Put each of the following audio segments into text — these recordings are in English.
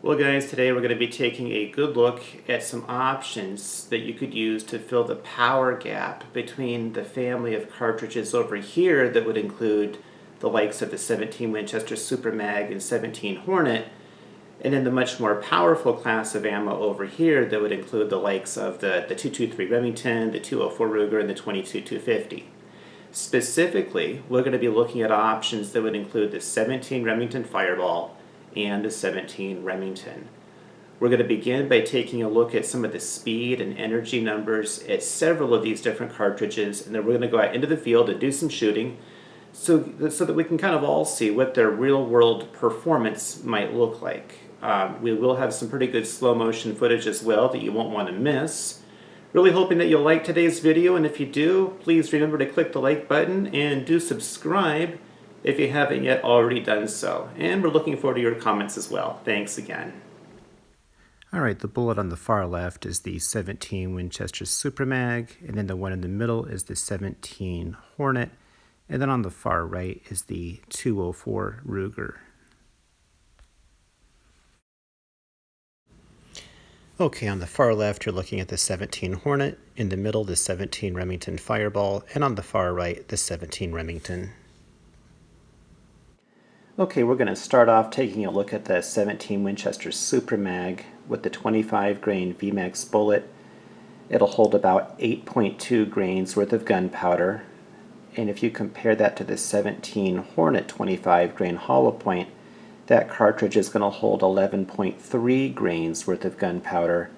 Well guys, today we're going to be taking a good look at some options that you could use to fill the power gap between the family of cartridges over here that would include the likes of the 17 Winchester Super Mag and 17 Hornet, and then the much more powerful class of ammo over here that would include the likes of the 223 Remington, the 204 Ruger, and the 22 250. Specifically, we're going to be looking at options that would include the 17 Remington Fireball and the 17 Remington. We're going to begin by taking a look at some of the speed and energy numbers at several of these different cartridges, and then we're going to go out into the field and do some shooting so that we can kind of all see what their real-world performance might look like. We will have some pretty good slow motion footage as well that you won't want to miss. Really hoping that you'll like today's video, and if you do, please remember to click the like button and do subscribe if you haven't yet already done so. And we're looking forward to your comments as well. Thanks again. Alright, the bullet on the far left is the 17 Winchester Super Mag, and then the one in the middle is the 17 Hornet, and then on the far right is the 204 Ruger. Okay, on the far left you're looking at the 17 Hornet, in the middle the 17 Remington Fireball, and on the far right the 17 Remington. Okay, we're going to start off taking a look at the 17 Winchester Super Mag with the 25 grain VMAX bullet. It'll hold about 8.2 grains worth of gunpowder, and if you compare that to the 17 Hornet 25 grain hollow point, that cartridge is going to hold 11.3 grains worth of gunpowder.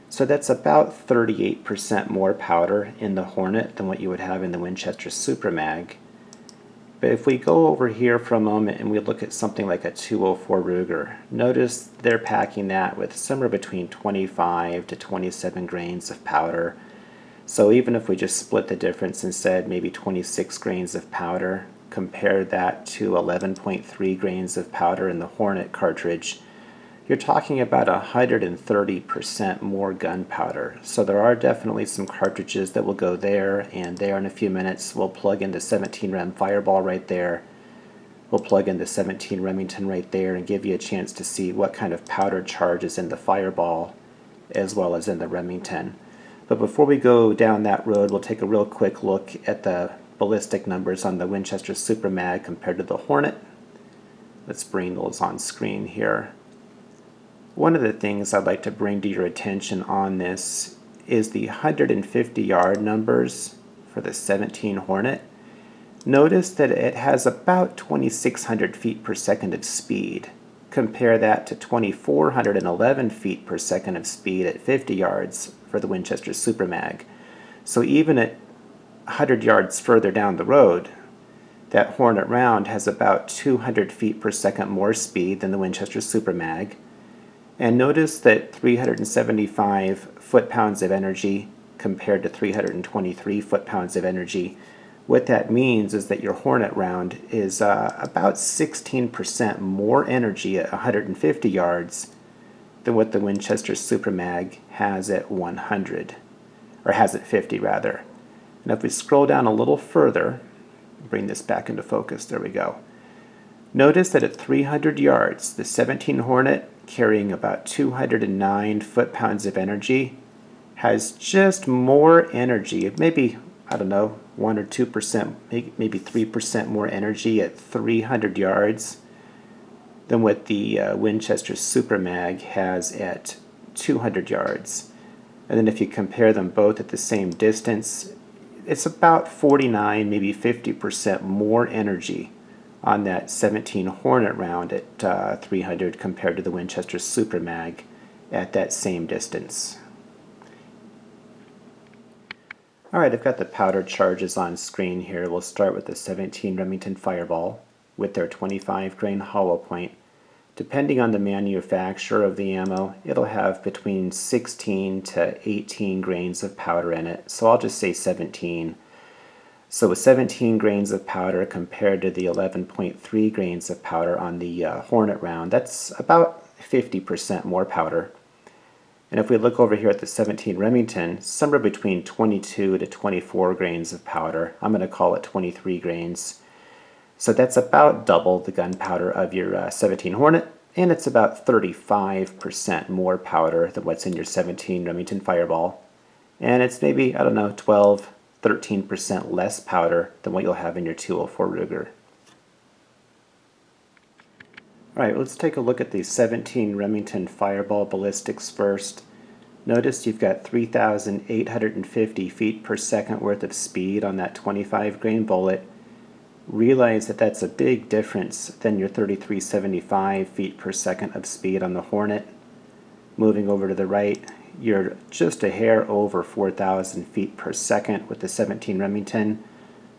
So that's about 38% more powder in the Hornet than what you would have in the Winchester Super Mag. But if we go over here for a moment and we look at something like a 204 Ruger, notice they're packing that with somewhere between 25 to 27 grains of powder. So even if we just split the difference and said maybe 26 grains of powder, compare that to 11.3 grains of powder in the Hornet cartridge, you're talking about 130% more gunpowder. So there are definitely some cartridges that will go there and there. In a few minutes we'll plug in the 17 Rem Fireball right there. We'll plug in the 17 Remington right there and give you a chance to see what kind of powder charge is in the Fireball as well as in the Remington. But before we go down that road, we'll take a real quick look at the ballistic numbers on the Winchester Super Mag compared to the Hornet. Let's bring those on screen here. One of the things I'd like to bring to your attention on this is the 150 yard numbers for the 17 Hornet. Notice that it has about 2,600 feet per second of speed. Compare that to 2,411 feet per second of speed at 50 yards for the Winchester Super Mag. So even at 100 yards further down the road, that Hornet round has about 200 feet per second more speed than the Winchester Super Mag. And notice that 375 foot-pounds of energy compared to 323 foot-pounds of energy. What that means is that your Hornet round is about 16% more energy at 150 yards than what the Winchester Super Mag has at 100, or has at 50 rather. And if we scroll down a little further, bring this back into focus, there we go. Notice that at 300 yards, the 17 Hornet, carrying about 209 foot-pounds of energy, has just more energy, maybe, I don't know, 1 or 2%, maybe 3% more energy at 300 yards than what the Winchester Super Mag has at 200 yards. And then if you compare them both at the same distance, it's about 49, maybe 50% more energy on that 17 Hornet round at 300 compared to the Winchester Super Mag at that same distance. Alright, I've got the powder charges on screen here. We'll start with the 17 Remington Fireball with their 25 grain hollow point. Depending on the manufacturer of the ammo, it'll have between 16 to 18 grains of powder in it, so I'll just say 17. So with 17 grains of powder compared to the 11.3 grains of powder on the Hornet round, that's about 50% more powder. And if we look over here at the 17 Remington, somewhere between 22 to 24 grains of powder. I'm going to call it 23 grains. So that's about double the gunpowder of your 17 Hornet and it's about 35% more powder than what's in your 17 Remington Fireball. And it's maybe, I don't know, 12, 13% less powder than what you'll have in your 204 Ruger. Alright, let's take a look at the 17 Remington Fireball ballistics first. Notice you've got 3,850 feet per second worth of speed on that 25 grain bullet. Realize that that's a big difference than your 3,375 feet per second of speed on the Hornet. Moving over to the right, you're just a hair over 4,000 feet per second with the 17 Remington,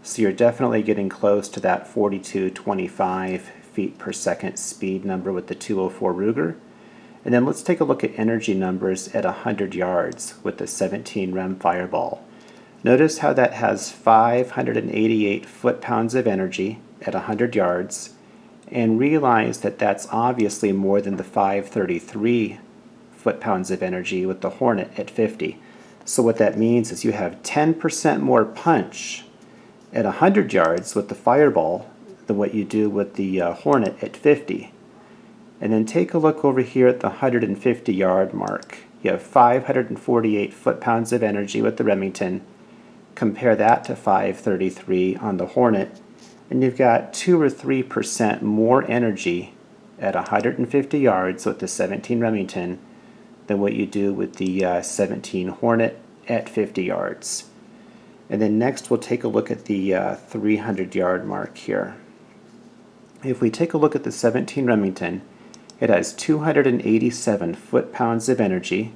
so you're definitely getting close to that 4,225 feet per second speed number with the 204 Ruger. And then let's take a look at energy numbers at 100 yards with the 17 Rem Fireball. Notice how that has 588 foot-pounds of energy at 100 yards, and realize that that's obviously more than the 533 foot-pounds of energy with the Hornet at 50. So what that means is you have 10% more punch at 100 yards with the Fireball than what you do with the Hornet at 50. And then take a look over here at the 150 yard mark. You have 548 foot-pounds of energy with the Remington. Compare that to 533 on the Hornet, and you've got 2 or 3% more energy at 150 yards with the 17 Remington than what you do with the 17 Hornet at 50 yards. And then next we'll take a look at the 300 yard mark here. If we take a look at the 17 Remington, it has 287 foot-pounds of energy.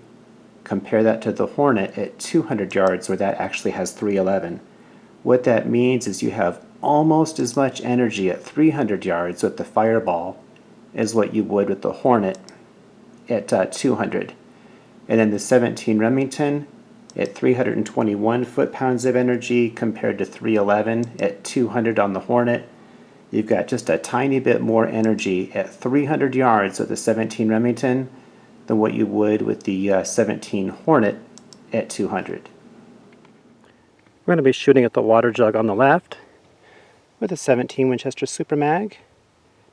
Compare that to the Hornet at 200 yards where that actually has 311. What that means is you have almost as much energy at 300 yards with the Fireball as what you would with the Hornet at 200. And then the 17 Remington at 321 foot-pounds of energy compared to 311 at 200 on the Hornet. You've got just a tiny bit more energy at 300 yards with the 17 Remington than what you would with the 17 Hornet at 200. We're going to be shooting at the water jug on the left with a 17 Winchester Super Mag,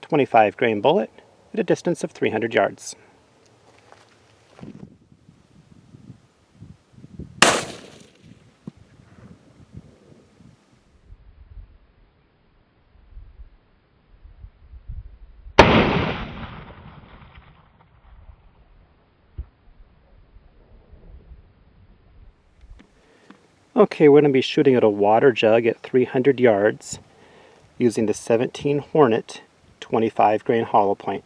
25 grain bullet at a distance of 300 yards. Okay, we're going to be shooting at a water jug at 300 yards using the 17 Hornet 25 grain hollow point.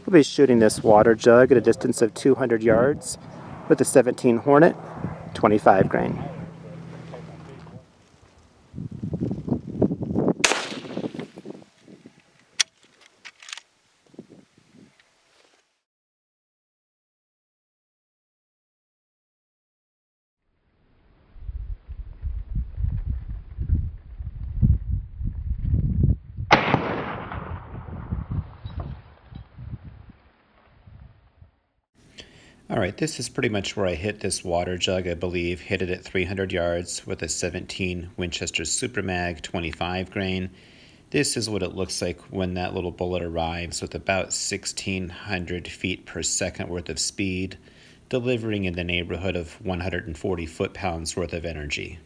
We'll be shooting this water jug at a distance of 200 yards with the 17 Hornet 25 grain. Alright, this is pretty much where I hit this water jug, I believe. Hit it at 300 yards with a 17 Winchester Super Mag 25 grain. This is what it looks like when that little bullet arrives with about 1,600 feet per second worth of speed, delivering in the neighborhood of 140 foot-pounds worth of energy.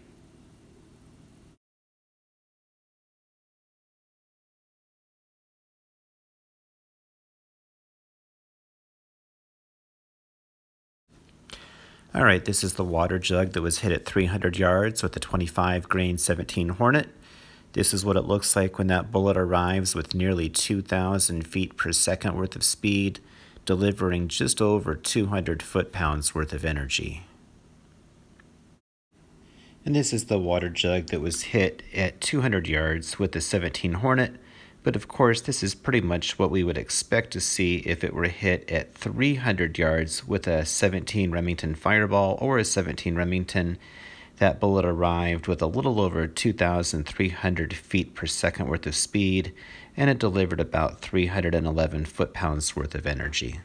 Alright, this is the water jug that was hit at 300 yards with the 25 grain 17 Hornet. This is what it looks like when that bullet arrives with nearly 2,000 feet per second worth of speed, delivering just over 200 foot-pounds worth of energy. And this is the water jug that was hit at 200 yards with the 17 Hornet. But of course, this is pretty much what we would expect to see if it were hit at 300 yards with a 17 Remington Fireball or a 17 Remington. That bullet arrived with a little over 2,300 feet per second worth of speed, and it delivered about 311 foot-pounds worth of energy.